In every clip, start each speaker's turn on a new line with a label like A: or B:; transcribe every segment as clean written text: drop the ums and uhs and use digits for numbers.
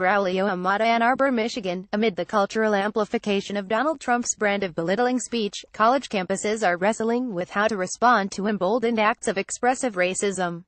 A: Braulio Amado Ann Arbor, Michigan. Amid the cultural amplification of Donald Trump's brand of belittling speech, college campuses are wrestling with how to respond to emboldened acts of expressive racism.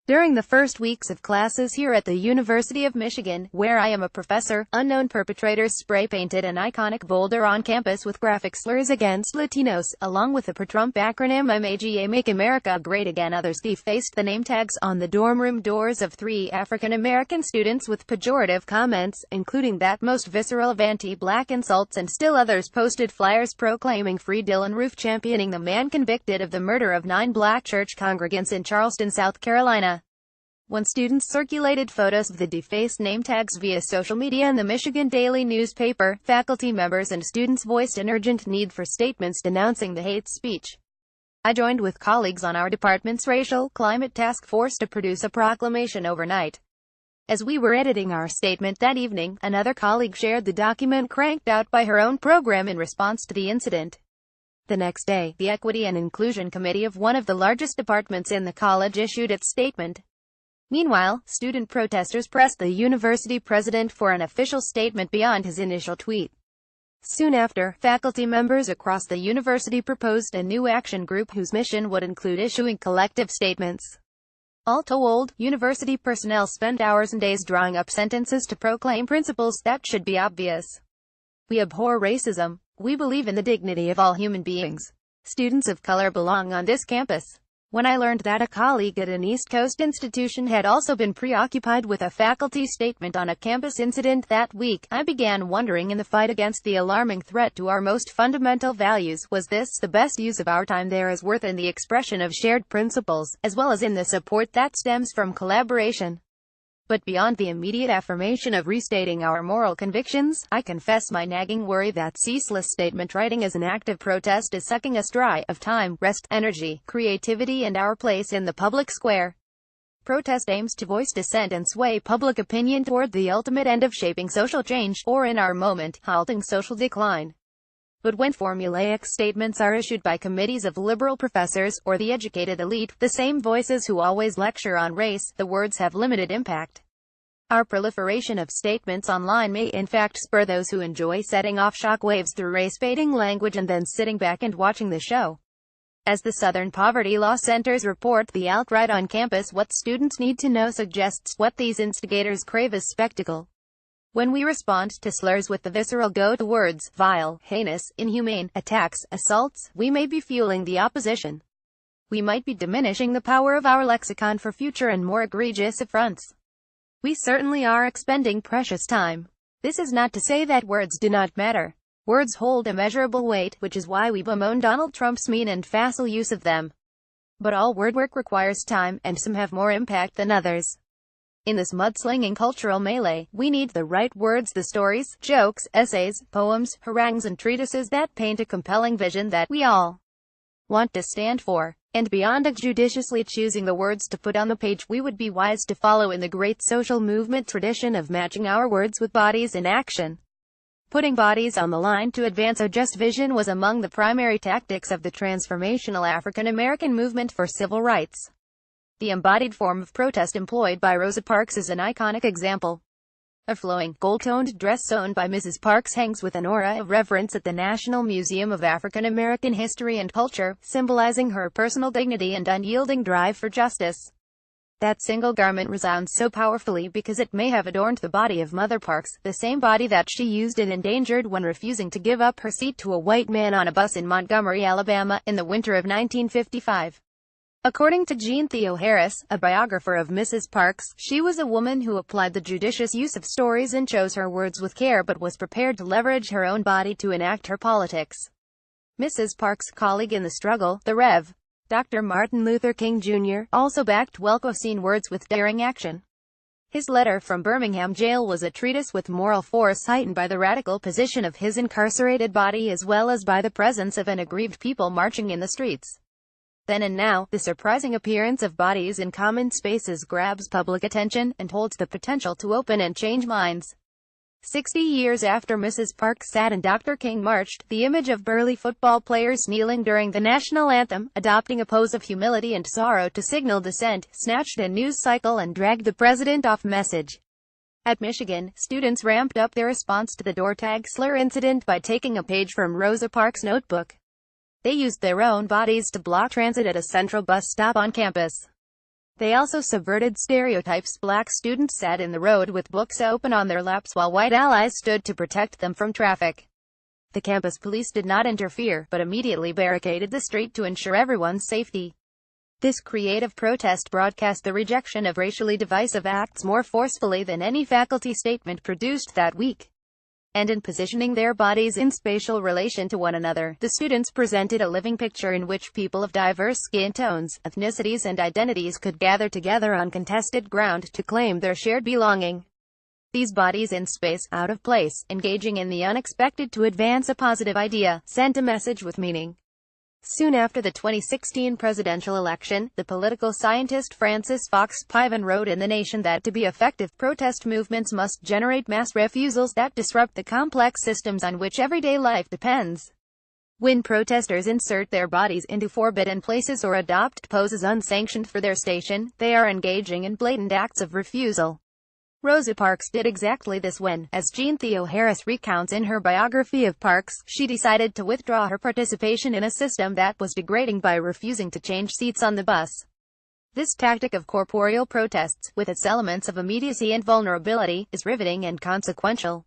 A: During the first weeks of classes here at the University of Michigan, where I am a professor, unknown perpetrators spray-painted an iconic boulder on campus with graphic slurs against Latinos, along with the pro-Trump acronym MAGA, Make America Great Again. Others defaced the name tags on the dorm room doors of 3 African-American students with pejorative comments, including that most visceral of anti-black insults, and still others posted flyers proclaiming Free Dylann Roof, championing the man convicted of the murder of 9 black church congregants in Charleston, South Carolina. When students circulated photos of the defaced name tags via social media and the Michigan Daily newspaper, faculty members and students voiced an urgent need for statements denouncing the hate speech. I joined with colleagues on our department's racial climate task force to produce a proclamation overnight. As we were editing our statement that evening, another colleague shared the document cranked out by her own program in response to the incident. The next day, the Equity and Inclusion Committee of one of the largest departments in the college issued its statement. Meanwhile, student protesters pressed the university president for an official statement beyond his initial tweet. Soon after, faculty members across the university proposed a new action group whose mission would include issuing collective statements. All told, university personnel spent hours and days drawing up sentences to proclaim principles that should be obvious. We abhor racism. We believe in the dignity of all human beings. Students of color belong on this campus. When I learned that a colleague at an East Coast institution had also been preoccupied with a faculty statement on a campus incident that week, I began wondering, in the fight against the alarming threat to our most fundamental values, was this the best use of our time? There is worth in the expression of shared principles, as well as in the support that stems from collaboration. But beyond the immediate affirmation of restating our moral convictions, I confess my nagging worry that ceaseless statement writing as an act of protest is sucking us dry of time, rest, energy, creativity, and our place in the public square. Protest aims to voice dissent and sway public opinion toward the ultimate end of shaping social change, or in our moment, halting social decline. But when formulaic statements are issued by committees of liberal professors, or the educated elite, the same voices who always lecture on race, the words have limited impact. Our proliferation of statements online may in fact spur those who enjoy setting off shockwaves through race-baiting language and then sitting back and watching the show. As the Southern Poverty Law Center's report, The Alt-Right on Campus: What Students Need to Know, suggests what these instigators crave is spectacle. When we respond to slurs with the visceral go-to words, vile, heinous, inhumane, attacks, assaults, we may be fueling the opposition. We might be diminishing the power of our lexicon for future and more egregious affronts. We certainly are expending precious time. This is not to say that words do not matter. Words hold immeasurable weight, which is why we bemoan Donald Trump's mean and facile use of them. But all word work requires time, and some have more impact than others. In this mudslinging cultural melee, we need the right words, the stories, jokes, essays, poems, harangues, and treatises that paint a compelling vision that we all want to stand for. And beyond judiciously choosing the words to put on the page, we would be wise to follow in the great social movement tradition of matching our words with bodies in action. Putting bodies on the line to advance a just vision was among the primary tactics of the transformational African American movement for civil rights. The embodied form of protest employed by Rosa Parks is an iconic example. A flowing, gold-toned dress sewn by Mrs. Parks hangs with an aura of reverence at the National Museum of African American History and Culture, symbolizing her personal dignity and unyielding drive for justice. That single garment resounds so powerfully because it may have adorned the body of Mother Parks, the same body that she used and endangered when refusing to give up her seat to a white man on a bus in Montgomery, Alabama, in the winter of 1955. According to Jean Theo Harris, a biographer of Mrs. Parks, she was a woman who applied the judicious use of stories and chose her words with care, but was prepared to leverage her own body to enact her politics. Mrs. Parks' colleague in the struggle, the Rev. Dr. Martin Luther King Jr., also backed well-chosen words with daring action. His letter from Birmingham jail was a treatise with moral force heightened by the radical position of his incarcerated body as well as by the presence of an aggrieved people marching in the streets. Then and now, the surprising appearance of bodies in common spaces grabs public attention, and holds the potential to open and change minds. 60 years after Mrs. Parks sat and Dr. King marched, the image of burly football players kneeling during the national anthem, adopting a pose of humility and sorrow to signal dissent, snatched a news cycle and dragged the president off message. At Michigan, students ramped up their response to the door tag slur incident by taking a page from Rosa Parks' notebook. They used their own bodies to block transit at a central bus stop on campus. They also subverted stereotypes. Black students sat in the road with books open on their laps while white allies stood to protect them from traffic. The campus police did not interfere, but immediately barricaded the street to ensure everyone's safety. This creative protest broadcast the rejection of racially divisive acts more forcefully than any faculty statement produced that week. And in positioning their bodies in spatial relation to one another, the students presented a living picture in which people of diverse skin tones, ethnicities and identities could gather together on contested ground to claim their shared belonging. These bodies in space, out of place, engaging in the unexpected to advance a positive idea, sent a message with meaning. Soon after the 2016 presidential election, the political scientist Francis Fox Piven wrote in The Nation that to be effective, protest movements must generate mass refusals that disrupt the complex systems on which everyday life depends. When protesters insert their bodies into forbidden places or adopt poses unsanctioned for their station, they are engaging in blatant acts of refusal. Rosa Parks did exactly this when, as Jean Theo Harris recounts in her biography of Parks, she decided to withdraw her participation in a system that was degrading by refusing to change seats on the bus. This tactic of corporeal protests, with its elements of immediacy and vulnerability, is riveting and consequential.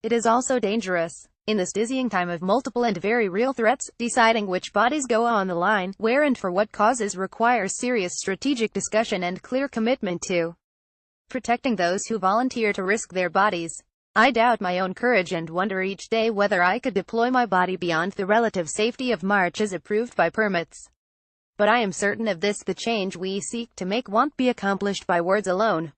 A: It is also dangerous. In this dizzying time of multiple and very real threats, deciding which bodies go on the line, where and for what causes requires serious strategic discussion and clear commitment to protecting those who volunteer to risk their bodies. I doubt my own courage and wonder each day whether I could deploy my body beyond the relative safety of marches approved by permits. But I am certain of this: the change we seek to make won't be accomplished by words alone.